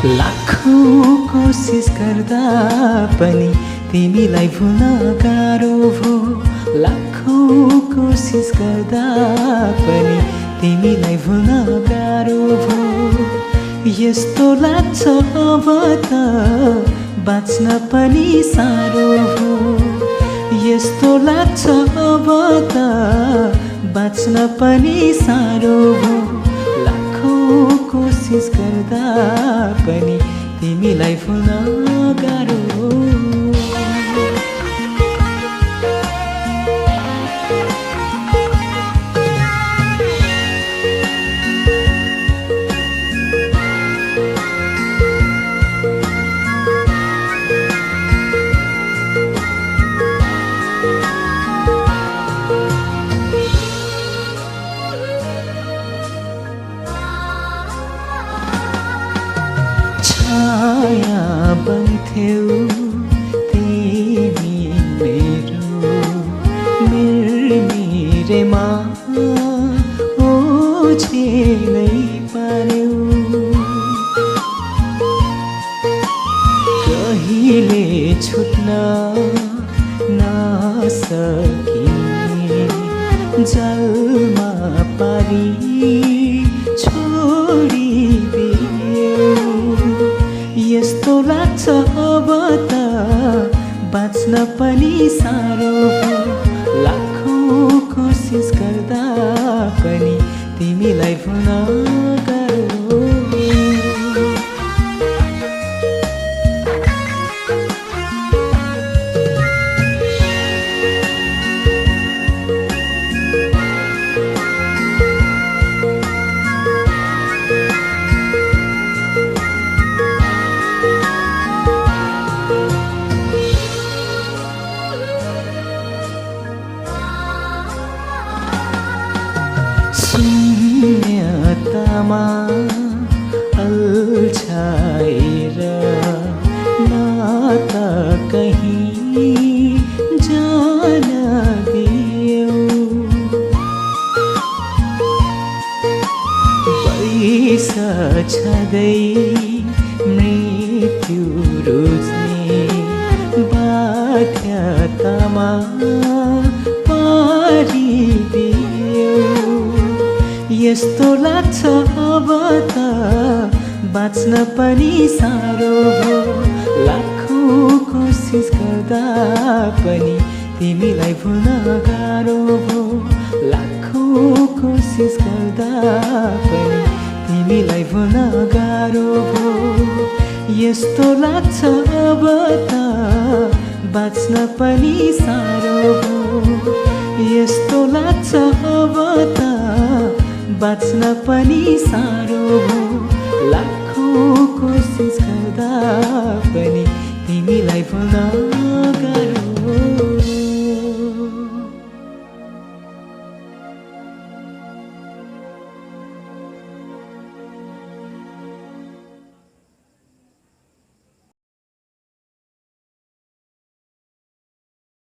लाखौं कोसिस गर्दा पनि तिमीलाई भुल्न गाह्रो भो। लाखौं कोसिस गर्दा पनि तिमीलाई भुल्न गाह्रो भो। यस्तो लाग्छ अब त बाँच्न पनि साह्रो भो। यस्तो लाग्छ अब त बाँच्न पनि साह्रो भो। लाखौं कोसिस गर्दा पनि तिमीलाई भुल्न गाह्रो। छाया बन्थ्यौ तिमी मेरो मिरमिरेमा ओछेनै पार्यौ। कहिले छुट्न नसकी जलमा पारी छोडिदियौ। यस्तो लाग्छ अब त बाँच्न पनि साह्रो भो। लाखौं कोसिस गर्दा पनि तिमीलाई भुल्न गाह्रो। शून्यतामा अल्छाएर नाता कहीँ जान दियौ। वैस छँदै मृत्यु रुच्ने बाध्यतामा पारिदियौ। यस्तो लाग्छ अब त बाँच्न पनि साह्रो भो। लाखौं कोसिस गर्दा पनि तिमीलाई भुल्न गाह्रो भो। लाखौं कोसिस गर्दा पनि तिमीलाई भुल्न गाह्रो भो। यस्तो लाग्छ अब त बाँच्न पनि साह्रो भो। यस्तो लाग्छ अब त बाँच्न पनि साह्रो भो। लाखौं कोसिस